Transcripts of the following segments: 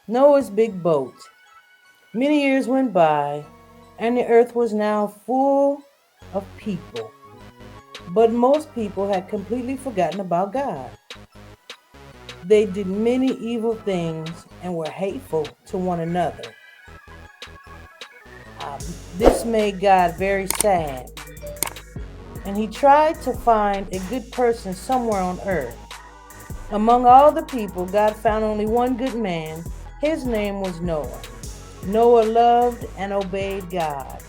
Noah's big boat. Many years went by, and the earth was now full of people. But most people had completely forgotten about God. They did many evil things and were hateful to one another. Um, this made God very sad, and he tried to find a good person somewhere on earth. Among all the people, God found only one good man. His name was Noah. Noah loved and obeyed God.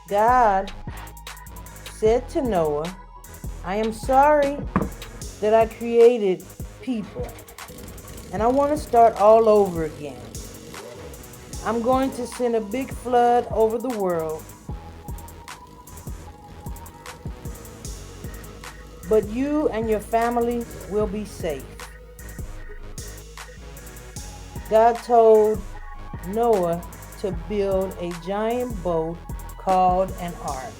God said to Noah, I am sorry that I created people, and I want to start all over again. I'm going to send a big flood over the world, but you and your family will be safe. God told Noah to build a giant boat called an ark.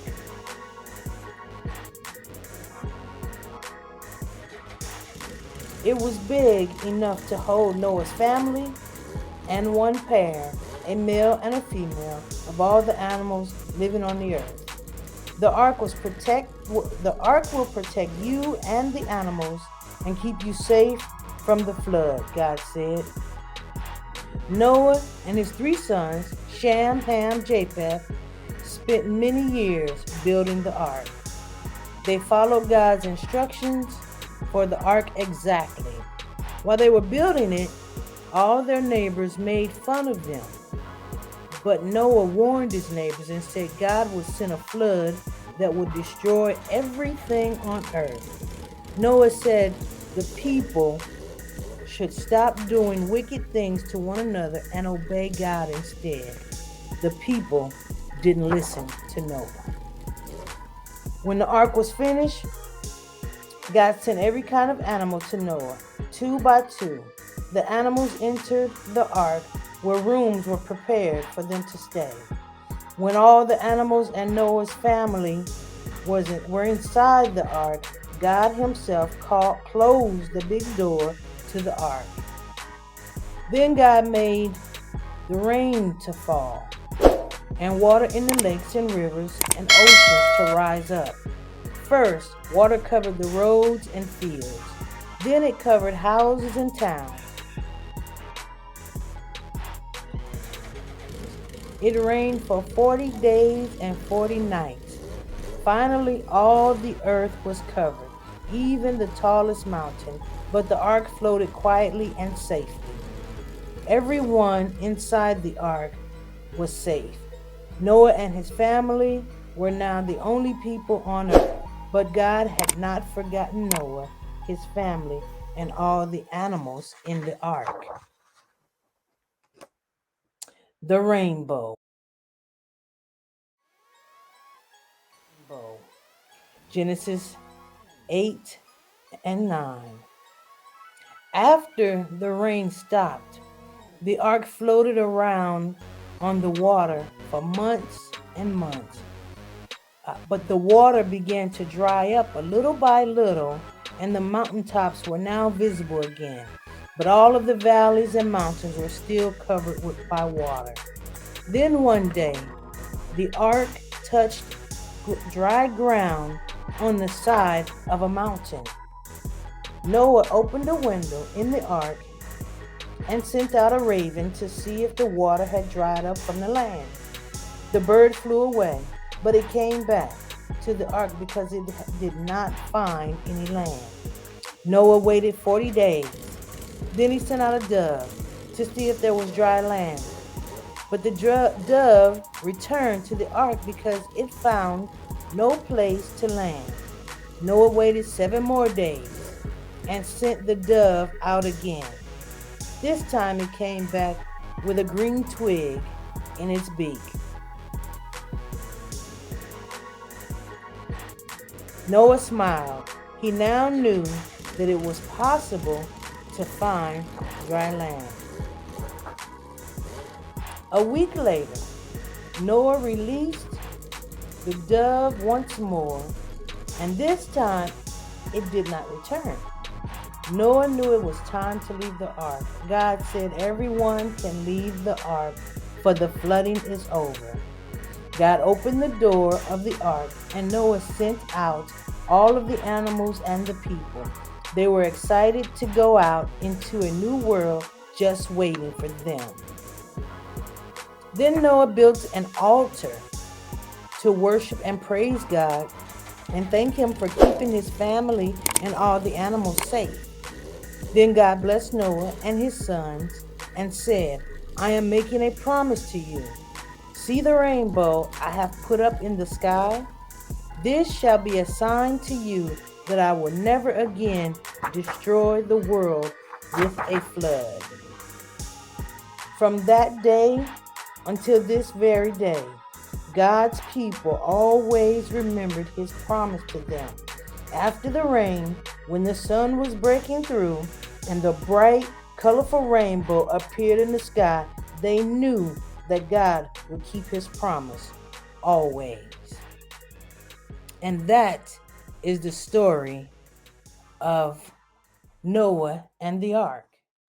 It was big enough to hold Noah's family and one pair, a male and a female, of all the animals living on the earth. The ark will protect you and the animals and keep you safe from the flood, God said. Noah and his three sons, Shem, Ham, Japheth, spent many years building the ark. They followed God's instructions for the ark exactly. While they were building it, all their neighbors made fun of them. But Noah warned his neighbors and said God would send a flood that would destroy everything on earth. Noah said the people should stop doing wicked things to one another and obey God instead. The people didn't listen to Noah. When the ark was finished, God sent every kind of animal to Noah, two by two. The animals entered the ark where rooms were prepared for them to stay. When all the animals and Noah's family were inside the ark, God himself closed the big door to the ark. Then God made the rain to fall and water in the lakes and rivers and oceans to rise up. First, water covered the roads and fields. Then it covered houses and towns. It rained for 40 days and 40 nights. Finally, all the earth was covered, even the tallest mountain, but the ark floated quietly and safely. Everyone inside the ark was safe. Noah and his family were now the only people on earth, but God had not forgotten Noah, his family, and all the animals in the ark. The rainbow. Genesis 8 and 9. After the rain stopped, the ark floated around on the water for months and months. But the water began to dry up a little by little, and the mountaintops were now visible again. But all of the valleys and mountains were still covered by water. Then one day, the ark touched dry ground on the side of a mountain. Noah opened a window in the ark and sent out a raven to see if the water had dried up from the land. The bird flew away, but it came back to the ark because it did not find any land. Noah waited 40 days. Then he sent out a dove to see if there was dry land. But the dove returned to the ark because it found no place to land. Noah waited 7 more days and sent the dove out again. This time it came back with a green twig in its beak. Noah smiled. He now knew that it was possible to find dry land. A week later, Noah released the dove once more, and this time it did not return. Noah knew it was time to leave the ark. God said, everyone can leave the ark, for the flooding is over. God opened the door of the ark, and Noah sent out all of the animals and the people. They were excited to go out into a new world just waiting for them. Then Noah built an altar to worship and praise God and thank Him for keeping his family and all the animals safe. Then God blessed Noah and his sons and said, I am making a promise to you. See the rainbow I have put up in the sky? This shall be a sign to you that I will never again destroy the world with a flood. From that day until this very day, God's people always remembered His promise to them. After the rain, when the sun was breaking through and the bright, colorful rainbow appeared in the sky, they knew that God would keep His promise always. And that is the story of Noah and the ark.